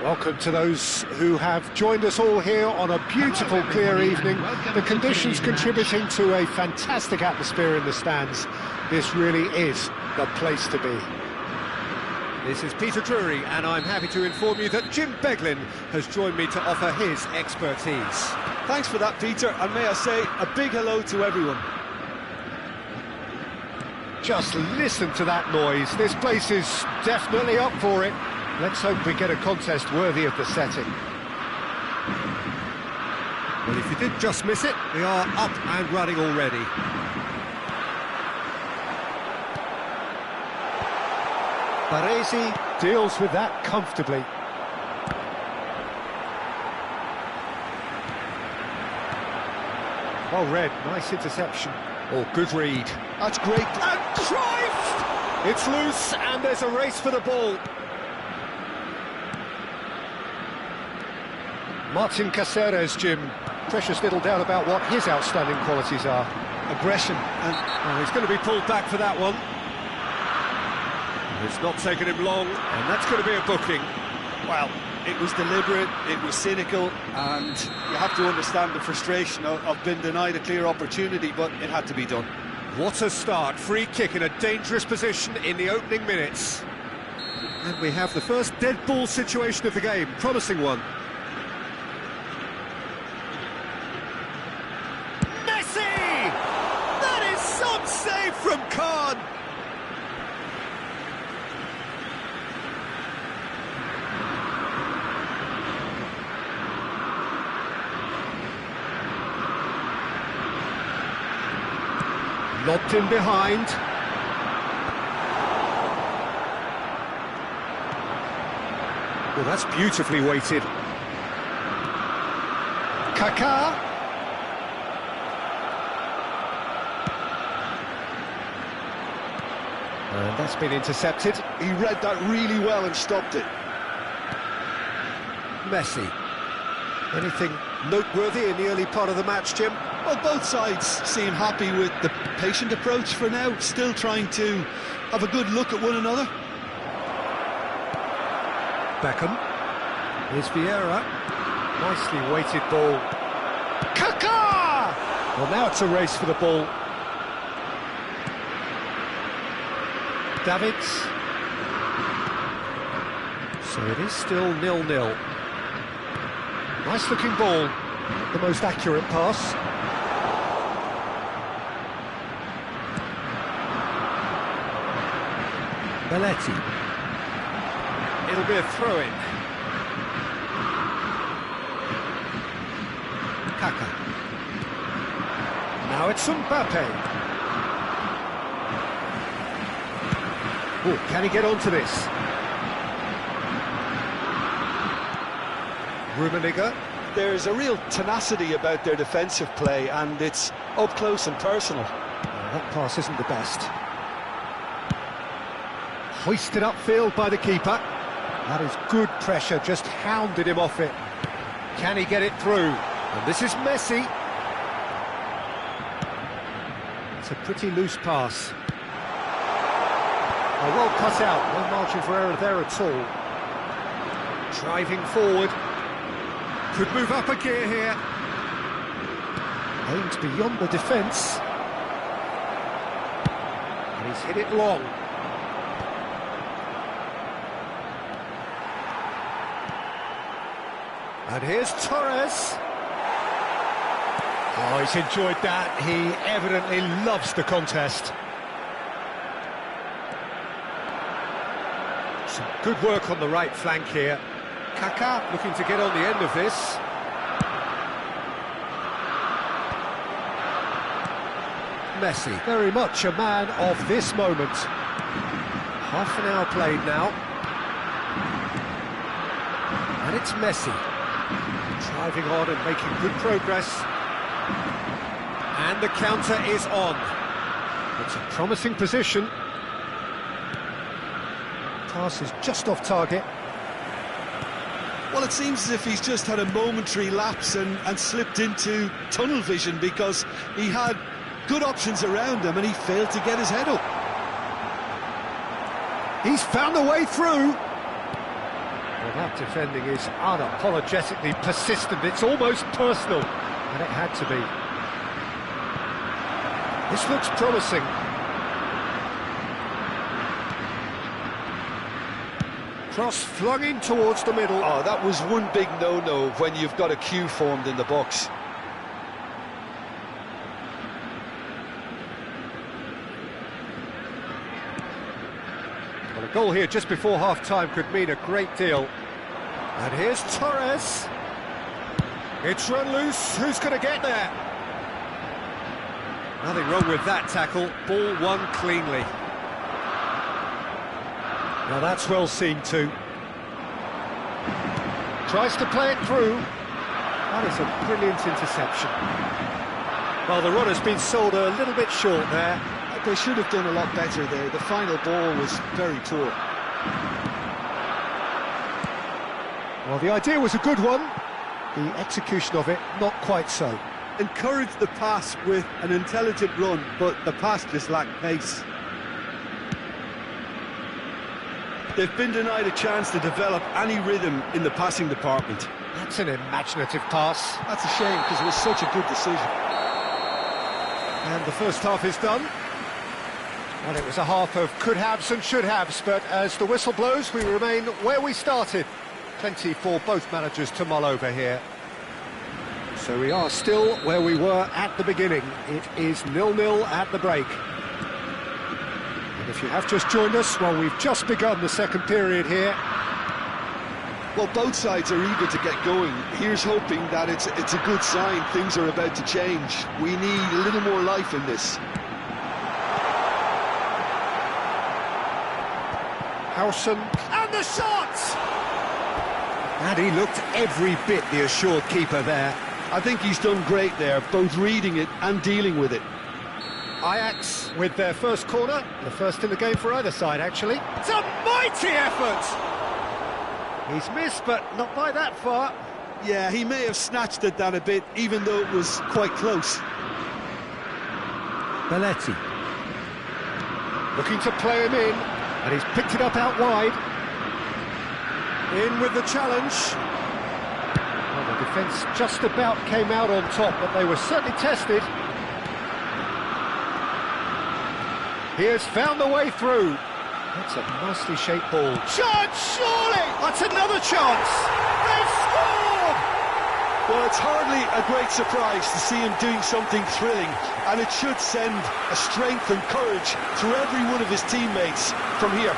Welcome to those who have joined us all here on a beautiful, clear evening. The conditions contributing to a fantastic atmosphere in the stands. This really is the place to be. This is Peter Drury, and I'm happy to inform you that Jim Beglin has joined me to offer his expertise. Thanks for that, Peter, and may I say a big hello to everyone. Just listen to that noise. This place is definitely up for it. Let's hope we get a contest worthy of the setting. Well, if you did just miss it, we are up and running already. Baresi deals with that comfortably. Well read, nice interception. Oh, good read. That's great. And Cruyff! It's loose, and there's a race for the ball. Martin Caceres, Jim. Precious little doubt about what his outstanding qualities are. Aggression, and he's going to be pulled back for that one. It's not taken him long, and that's going to be a booking. well, it was deliberate, it was cynical, and you have to understand the frustration of being denied a clear opportunity, but it had to be done. What a start, free kick in a dangerous position in the opening minutes. And we have the first dead ball situation of the game, promising one. Messi! That is some save from Khan! Lobbed in behind. Well, that's beautifully weighted. Kaká. And that's been intercepted. He read that really well and stopped it. Messi. Anything noteworthy in the early part of the match, Jim? Well, both sides seem happy with the patient approach for now, still trying to have a good look at one another. Beckham. Here's Vieira. Nicely weighted ball. Kaká! Well, now it's a race for the ball. Davids. So it is still 0-0. Nice looking ball. The most accurate pass. Belletti. It'll be a throw-in. Kaká. Now it's Mbappe. Oh, can he get onto this? Rummenigge. There's a real tenacity about their defensive play, and it's up close and personal. That pass isn't the best. Hoisted upfield by the keeper. That is good pressure, just hounded him off it. Can he get it through? And this is Messi. It's a pretty loose pass. Oh, well cut out, no margin for error there at all. Driving forward. Could move up a gear here. Aimed beyond the defence. And he's hit it long. And here's Torres. Oh, he's enjoyed that. He evidently loves the contest. Some good work on the right flank here. Kaká looking to get on the end of this. Messi, very much a man of this moment. Half an hour played now. And it's Messi. Driving on and making good progress. And the counter is on. It's a promising position. Pass is just off target. Well, it seems as if he's just had a momentary lapse and slipped into tunnel vision, because he had good options around him and he failed to get his head up. He's found a way through. Well, that Defending is unapologetically persistent. It's almost personal, and it had to be. This looks promising. Cross flung in towards the middle. Oh, that was one big no-no when you've got a queue formed in the box. Well, a goal here just before half-time could mean a great deal. And here's Torres. It's run loose. Who's going to get there? Nothing wrong with that tackle. Ball won cleanly. Now that's well seen too. Tries to play it through. That is a brilliant interception. Well, the runner's been sold a little bit short there. They should have done a lot better there. The final ball was very poor. Well, the idea was a good one. The execution of it, not quite so. Encouraged the pass with an intelligent run, but the pass just lacked pace. They've been denied a chance to develop any rhythm in the passing department. That's an imaginative pass. That's a shame because it was such a good decision. And the first half is done. Well, it was a half of could-haves and should-haves, but as the whistle blows, we remain where we started. Plenty for both managers to mull over here. So we are still where we were at the beginning. It is 0-0 at the break. And if you have just joined us, well, we've just begun the second period here. Well, both sides are eager to get going. Here's hoping that it's a good sign. Things are about to change. We need a little more life in this. Howson. And the shot! And he looked every bit the assured keeper there. I think he's done great there, both reading it and dealing with it. Ajax with their first corner, the first in the game for either side, actually. It's a mighty effort! He's missed, but not by that far. Yeah, he may have snatched at that a bit, even though it was quite close. Belletti. Looking to play him in, and he's picked it up out wide. In with the challenge. Well, the defence just about came out on top, but they were certainly tested. He has found the way through. That's a nicely shaped ball. Chance, surely! That's another chance! They've scored! Well, it's hardly a great surprise to see him doing something thrilling, and it should send a strength and courage through every one of his teammates from here.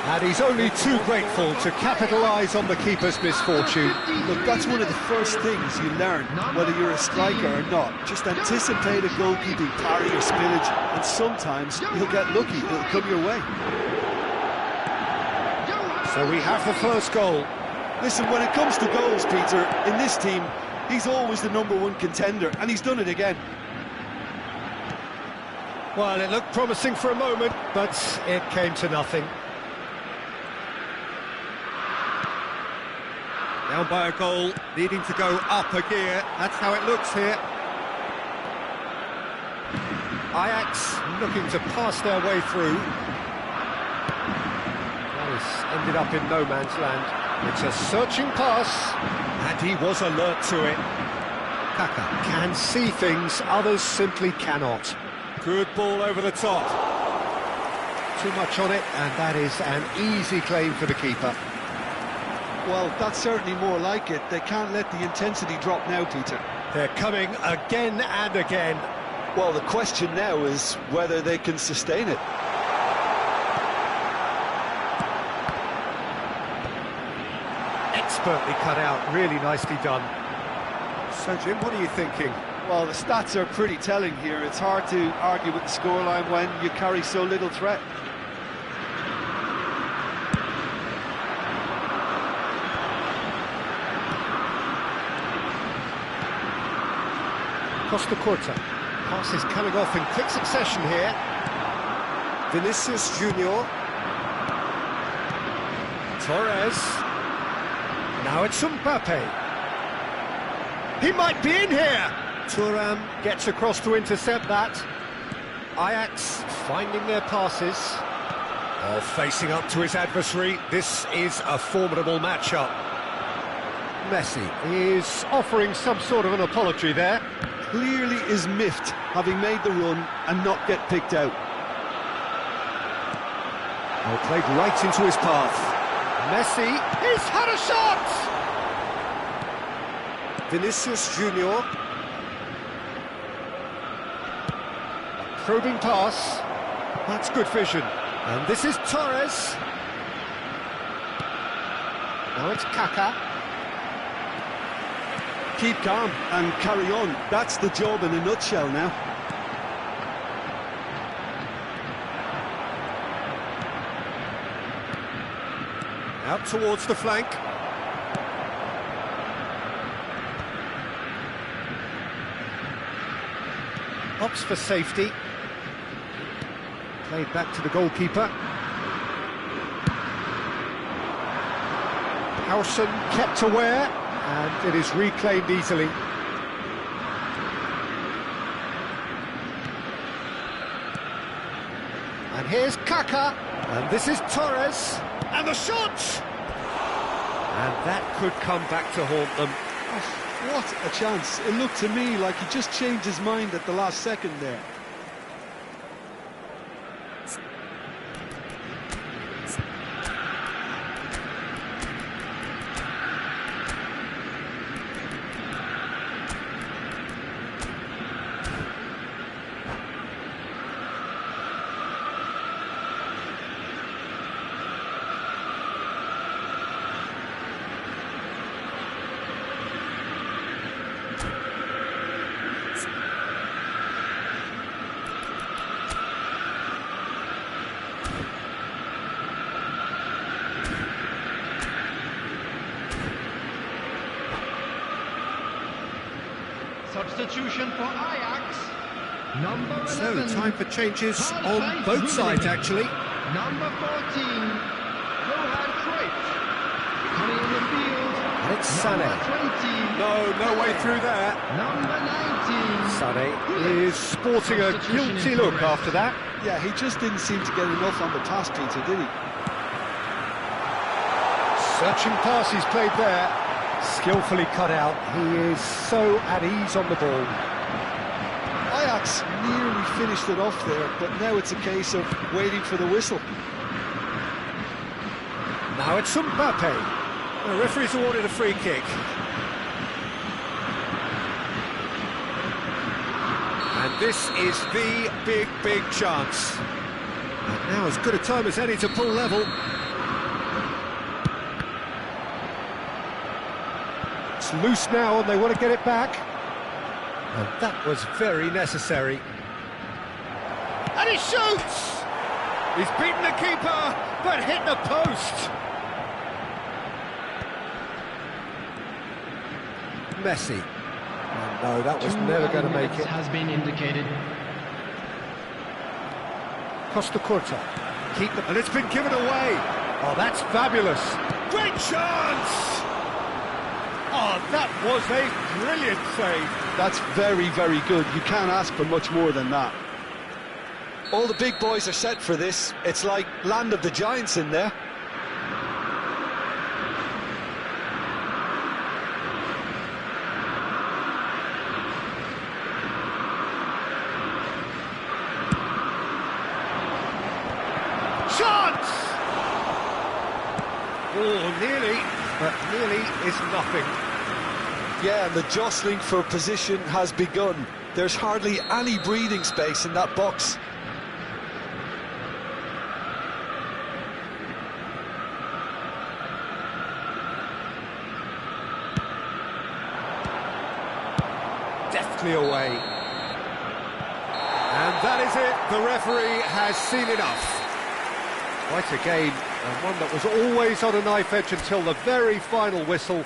And he's only too grateful to capitalise on the keeper's misfortune. Look, that's one of the first things you learn, whether you're a striker or not. Just anticipate a goalkeeping parry or spillage, and sometimes you'll get lucky, it'll come your way. So we have the first goal. Listen, when it comes to goals, Peter, in this team, he's always the #1 contender, and he's done it again. Well, it looked promising for a moment, but it came to nothing. Down by a goal, needing to go up a gear. That's how it looks here. Ajax looking to pass their way through. That has ended up in no man's land. It's a searching pass, And he was alert to it. Kaka can see things others simply cannot. Good ball over the top. Too much on it, and that is an easy claim for the keeper. Well, that's certainly more like it. They can't let the intensity drop now, Peter. They're coming again and again. Well, the question now is whether they can sustain it. Expertly cut out, really nicely done. So, Jim, what are you thinking? Well, the stats are pretty telling here. It's hard to argue with the scoreline when you carry so little threat. Costa Corta. Pass is coming off in quick succession here. Vinicius Junior. Torres. Now it's Mbappe. He might be in here. Thuram gets across to intercept that. Ajax finding their passes. Oh, facing up to his adversary, this is a formidable matchup. Messi is offering some sort of an apology there. Clearly is miffed, having made the run and not get picked out. Oh, played right into his path. Messi, he's had a shot! Vinicius Junior. A probing pass. That's good vision. And this is Torres. Now it's Kaka. Keep calm and carry on. That's the job in a nutshell now. Out towards the flank. Opts for safety. Played back to the goalkeeper. Howson kept aware, and it is reclaimed easily. And here's Kaka, and this is Torres, and the shot! And that could come back to haunt them. Oh, what a chance. It looked to me like he just changed his mind at the last second there. Substitution for Ajax, number 11. So, time for changes on both sides, actually. Number 14, Johan Cruyff. Coming in the field, And it's Sané. number 20. No way through there. Number 19. Sané is sporting a guilty look after that. Yeah, he just didn't seem to get enough on the pass, Peter, did he? Searching pass he's played there. Skillfully cut out. He is so at ease on the ball. Ajax nearly finished it off there, but now it's a case of waiting for the whistle. Now it's Mbappe. The referee's awarded a free kick. And this is the big chance. And now as good a time as any to pull level. It's loose now and they want to get it back. And that was very necessary. And he shoots! He's beaten the keeper, but hit the post. Messi. Oh, no, that was never going to make it. Has been indicated. Costa Curta. Keep the... And it's been given away. Oh, that's fabulous. Great chance! Oh, that was a brilliant save. That's very, very good. You can't ask for much more than that. All the big boys are set for this. It's like Land of the Giants in there. Chance! Oh, nearly, but nearly is nothing. Yeah, and the jostling for position has begun. There's hardly any breathing space in that box. Deftly away. And that is it. The referee has seen enough. Quite a game, and one that was always on a knife edge until the very final whistle.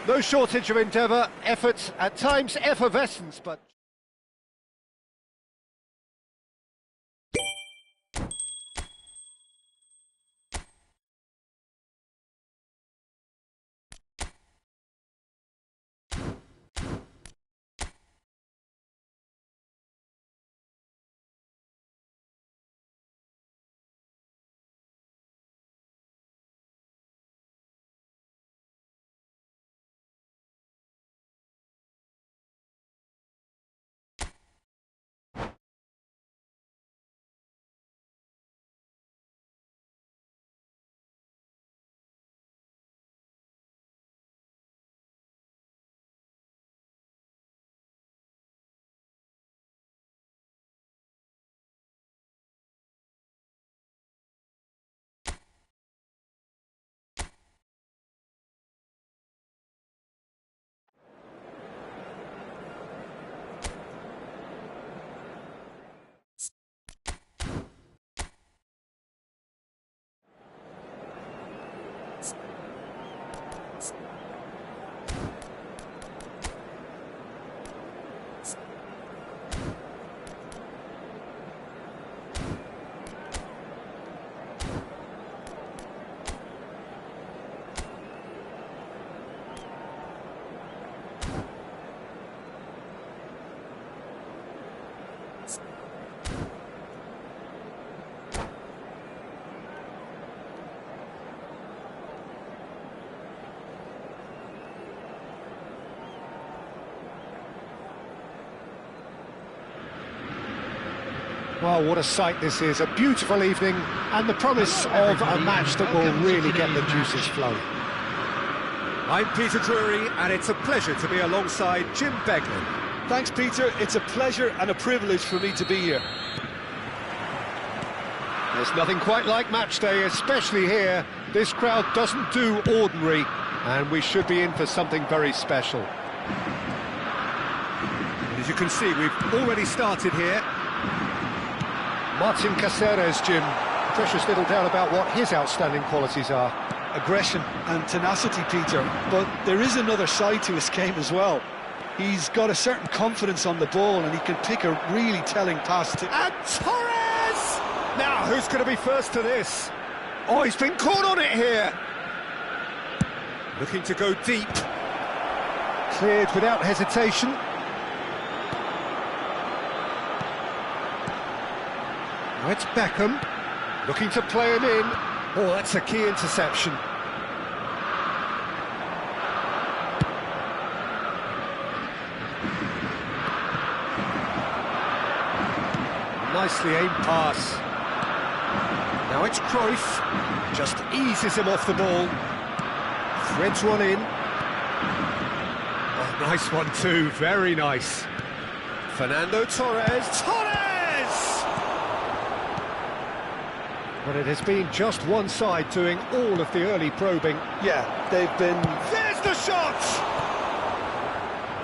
No shortage of endeavour, effort, at times effervescence, but... Well, what a sight this is, a beautiful evening, and the promise of a match that will really get the juices flowing. I'm Peter Drury, and it's a pleasure to be alongside Jim Beglin. Thanks, Peter. It's a pleasure and a privilege for me to be here. There's nothing quite like match day, especially here. This crowd doesn't do ordinary, and we should be in for something very special. As you can see, we've already started here. Martin Caceres, Jim. Precious little doubt about what his outstanding qualities are. Aggression and tenacity, Peter, but there is another side to his game as well. He's got a certain confidence on the ball, and he can pick a really telling pass to... And Torres! Now, who's going to be first to this? Oh, he's been caught on it here. Looking to go deep. Cleared without hesitation. Now it's Beckham, looking to play him in. Oh, that's a key interception. Nicely aimed pass. Now it's Cruyff, just eases him off the ball. Threads one in. Oh, nice one too, very nice. Fernando Torres. But it has been just one side doing all of the early probing. Yeah, they've been... There's the shot!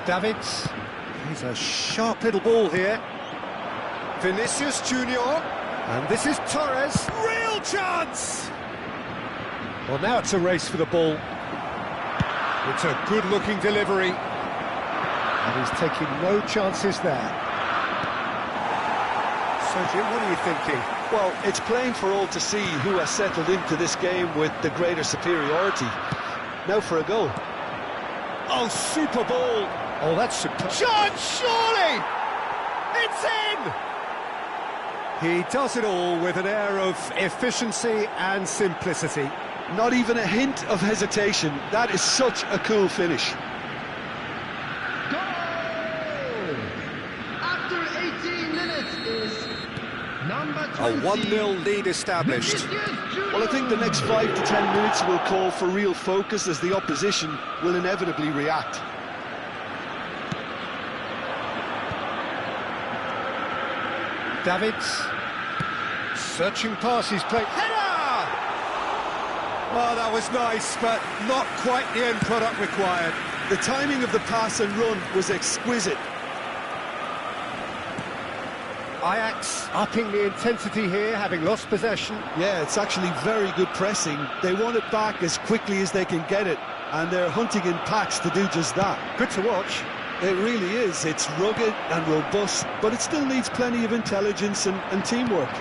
Davids. He's a sharp little ball here. Vinicius Junior. And this is Torres. Real chance! Well, now it's a race for the ball. It's a good-looking delivery. And he's taking no chances there. So, Jim, what are you thinking? Well, it's plain for all to see who has settled into this game with the greater superiority. Now for a goal. Oh, super ball! Oh, that's super. Chance, surely! It's in! He does it all with an air of efficiency and simplicity. Not even a hint of hesitation. That is such a cool finish. Goal! After 18 minutes is number 20. A 1-0 lead established. Well, I think the next 5 to 10 minutes will call for real focus, as the opposition will inevitably react. Davids. Searching pass, he's played. Header! Oh, that was nice, but not quite the end product required. The timing of the pass and run was exquisite. Ajax upping the intensity here, having lost possession. Yeah, it's actually very good pressing. They want it back as quickly as they can get it, and they're hunting in packs to do just that. Good to watch. It really is. It's rugged and robust, but it still needs plenty of intelligence and teamwork.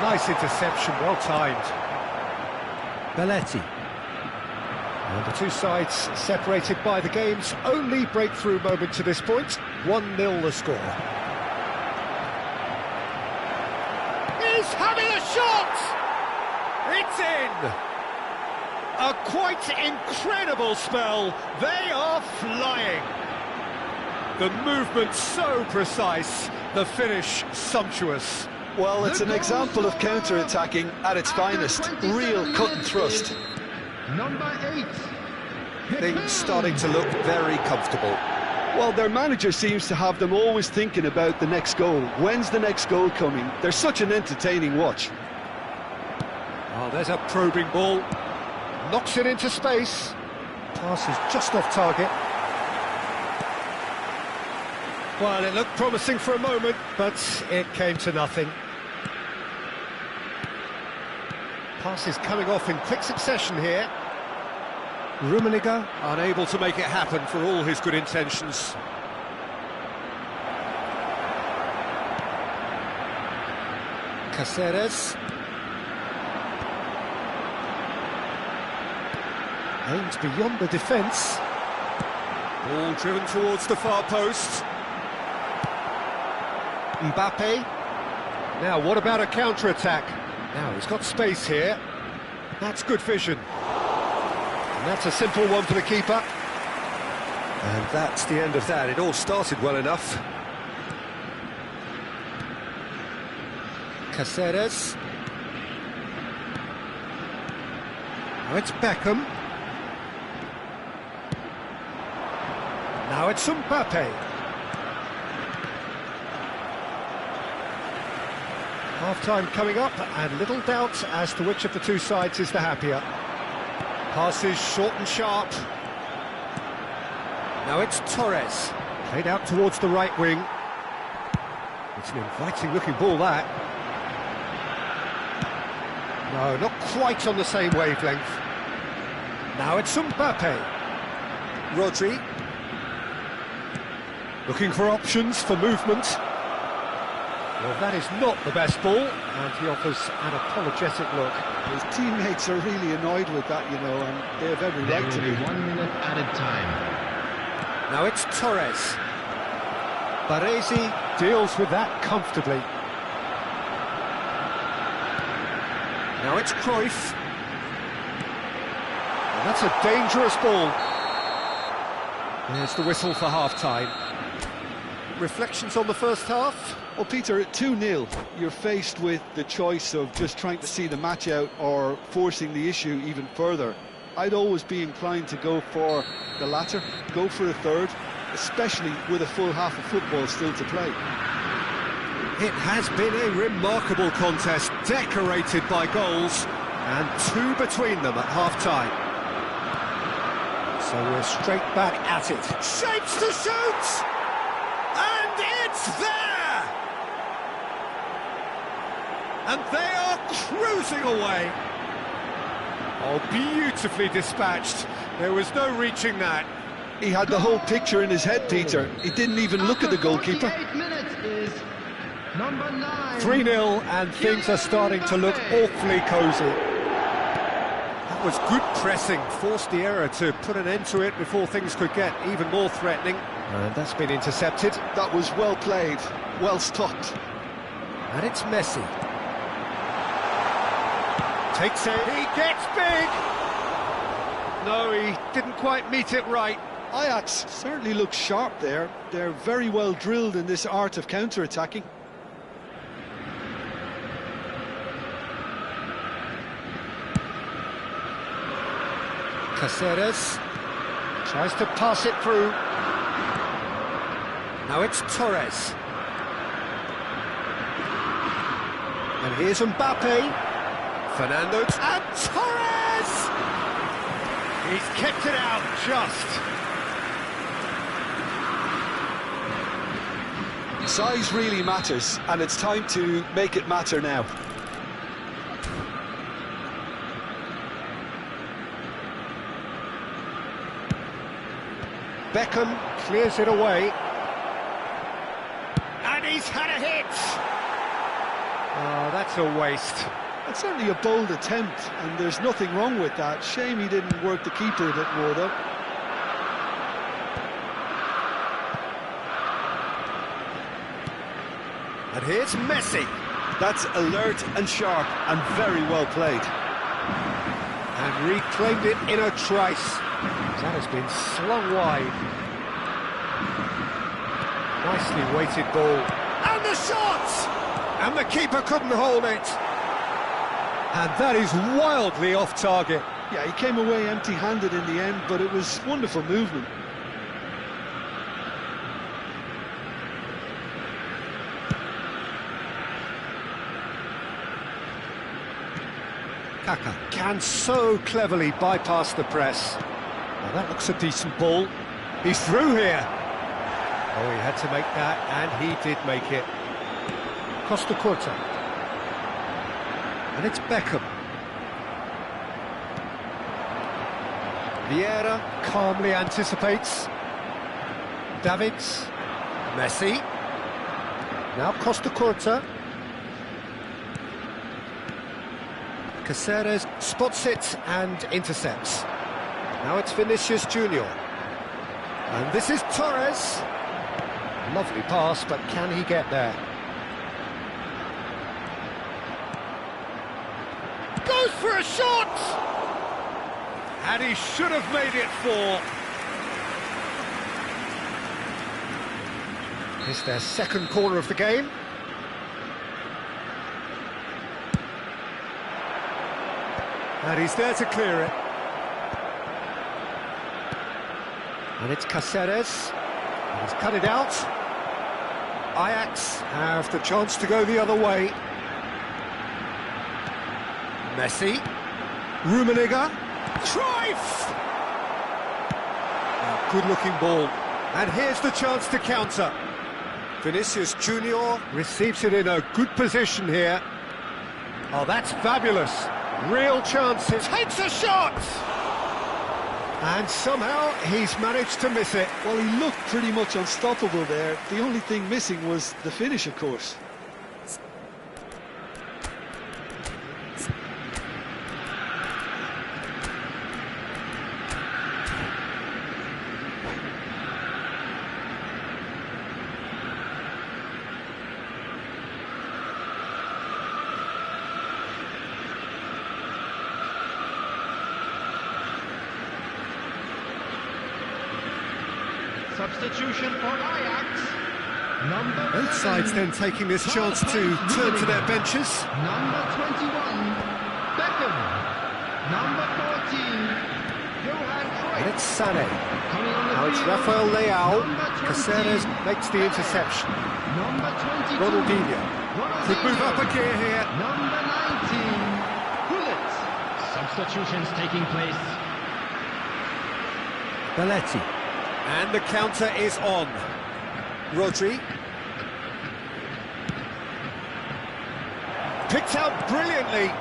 Nice interception, well timed. Belletti. And the two sides separated by the game's only breakthrough moment to this point. 1-0 the score. He's having a shot! It's in! A quite incredible spell. They are flying. The movement so precise, the finish sumptuous. Well, it's an example of counter-attacking at its finest. Real cut and thrust. Number 8. Things starting to look very comfortable. Well, their manager seems to have them always thinking about the next goal. When's the next goal coming? They're such an entertaining watch. Oh, there's a probing ball. Knocks it into space. Pass is just off target. Well, it looked promising for a moment, but it came to nothing. Pass is coming off in quick succession here. Rummenigge unable to make it happen for all his good intentions. Caceres. Aimed beyond the defence. Ball driven towards the far post. Mbappe. Now, what about a counter-attack? Now, he's got space here. That's good vision. And that's a simple one for the keeper. And that's the end of that. It all started well enough. Caceres. Now it's Beckham. Now it's Mbappe. Half-time coming up, and little doubt as to which of the two sides is the happier. Passes short and sharp. Now it's Torres. Played out towards the right wing. It's an inviting-looking ball, that. No, not quite on the same wavelength. Now it's Mbappe. Rodri. Looking for options for movement. Well, that is not the best ball, and he offers an apologetic look. His teammates are really annoyed with that, you know, and they have every right to be. 1 minute added time. Now it's Torres. Baresi deals with that comfortably. Now it's Cruyff. And that's a dangerous ball. There's the whistle for half-time. Reflections on the first half? Well, Peter, at 2-0, you're faced with the choice of just trying to see the match out or forcing the issue even further. I'd always be inclined to go for the latter, go for a third, especially with a full half of football still to play. It has been a remarkable contest, decorated by goals, and two between them at half-time. So we're straight back at it. Shapes to shoot! And it's there! And they are cruising away. Oh, beautifully dispatched. There was no reaching that. He had the whole picture in his head, Peter. He didn't even look at the goalkeeper. 48 minutes is number 9. 3-0, and things are starting to look awfully cosy. That was good pressing, forced the error to put an end to it before things could get even more threatening. And that's been intercepted. That was well played, well stopped. And it's Messi. Takes it, he gets big! No, he didn't quite meet it right. Ajax certainly looks sharp there. They're very well drilled in this art of counter-attacking. Caceres tries to pass it through. Now it's Torres. And here's Mbappe. Fernando and Torres! He's kept it out just. Size really matters, and it's time to make it matter now. Beckham clears it away. And he's had a hit! Oh, that's a waste. It's certainly a bold attempt, and there's nothing wrong with that. Shame he didn't work the keeper a bit more, though. And here's Messi. That's alert and sharp and very well played. And reclaimed it in a trice. That has been slung wide. Nicely weighted ball. And the shot! And the keeper couldn't hold it. And that is wildly off target. Yeah, he came away empty-handed in the end, but it was wonderful movement. Kaka can so cleverly bypass the press. Now that looks a decent ball. He's through here. Oh, he had to make that, and he did make it. Costa Curta. And it's Beckham. Vieira calmly anticipates. Davids. Messi. Now Costa Curta. Caceres spots it and intercepts. Now it's Vinicius Junior. And this is Torres. Lovely pass, but can he get there? Goes for a shot! And he should have made it 4. It's their second corner of the game. And he's there to clear it. And it's Cáceres. He's cut it out. Ajax have the chance to go the other way. Messi. Rummenigge. Cruyff! Good-looking ball. And here's the chance to counter. Vinicius Junior receives it in a good position here. Oh, that's fabulous. Real chances. Takes a shot! And somehow he's managed to miss it. Well, he looked pretty much unstoppable there. The only thing missing was the finish, of course. Substitution for Ajax. Number Both 7. sides then taking this chance to turn to their benches. Number 21, Beckham. Number 14, Johan And Cruyff. it's Sané. Coming on the Now it's field, Rafael Leao. number 20, Cáceres makes the interception. Number 22, Ronaldinho. Could move up a Ronaldinho. gear here. Number 19, Gullit. Substitutions taking place. Belletti. And the counter is on. Rodri. Picked out brilliantly.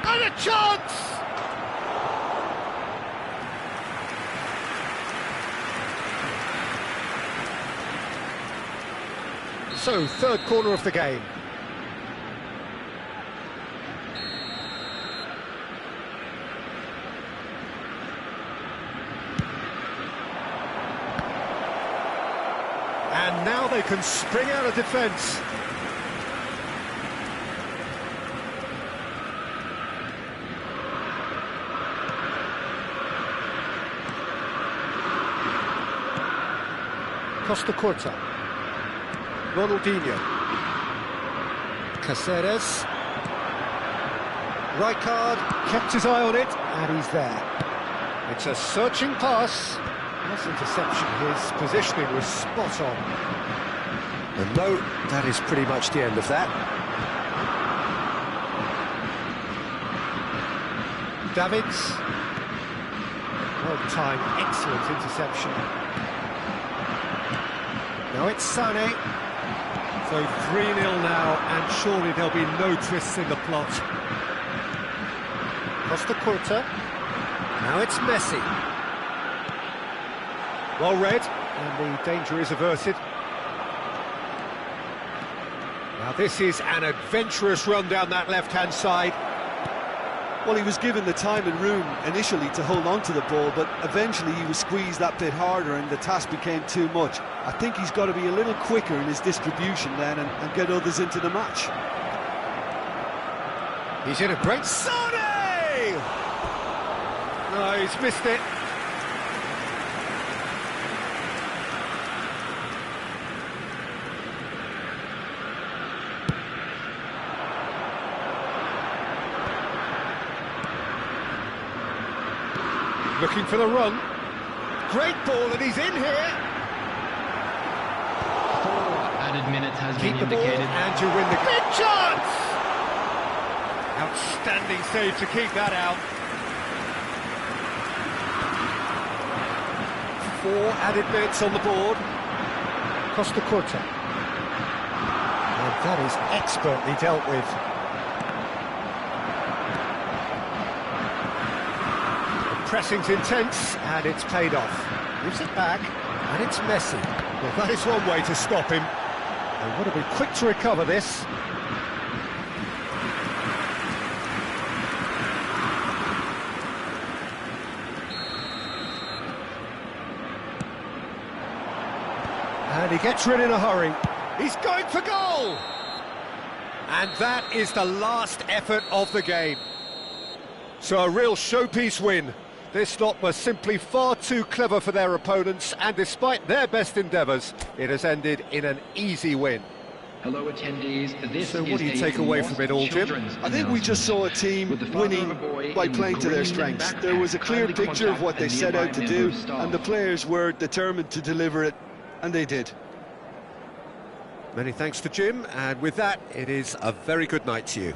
And a chance! So, third corner of the game. And now they can spring out of defence. Costa Curta. Ronaldinho. Cáceres. Rijkaard kept his eye on it, and he's there. It's a searching pass. Nice interception, his positioning was spot on. And no, that is pretty much the end of that. Davids. Well timed, excellent interception. Now it's Sané. So 3-0 now, and surely there'll be no twists in the plot. Costa Curta. Now it's Messi. Well read, and the danger is averted. Now this is an adventurous run down that left-hand side. Well, he was given the time and room initially to hold on to the ball, but eventually he was squeezed that bit harder and the task became too much. I think he's got to be a little quicker in his distribution then and get others into the match. He's in a great... Sané! No, he's missed it. Looking for the run. Great ball, and he's in here. 4 added minutes has Keep been the ball, indicated. and you win the... Big chance! Outstanding save to keep that out. 4 added minutes on the board. Costa Curta. And that is expertly dealt with. Pressing's intense, and it's paid off. Gives it back, and it's Messi. Well, that is one way to stop him. They want to be quick to recover this. And he gets rid in a hurry. He's going for goal! And that is the last effort of the game. So a real showpiece win. This lot was simply far too clever for their opponents, and despite their best endeavours, it has ended in an easy win. Hello attendees, this So what is do you a take away lost from it all, Jim? children's I think we just saw a team With the father winning of a boy by in playing to their green strengths. backpack, There was a clear kindly picture of what contact they a set nearby out to member do, of staff. and the players were determined to deliver it, and they did. Many thanks to Jim, and with that, it is a very good night to you.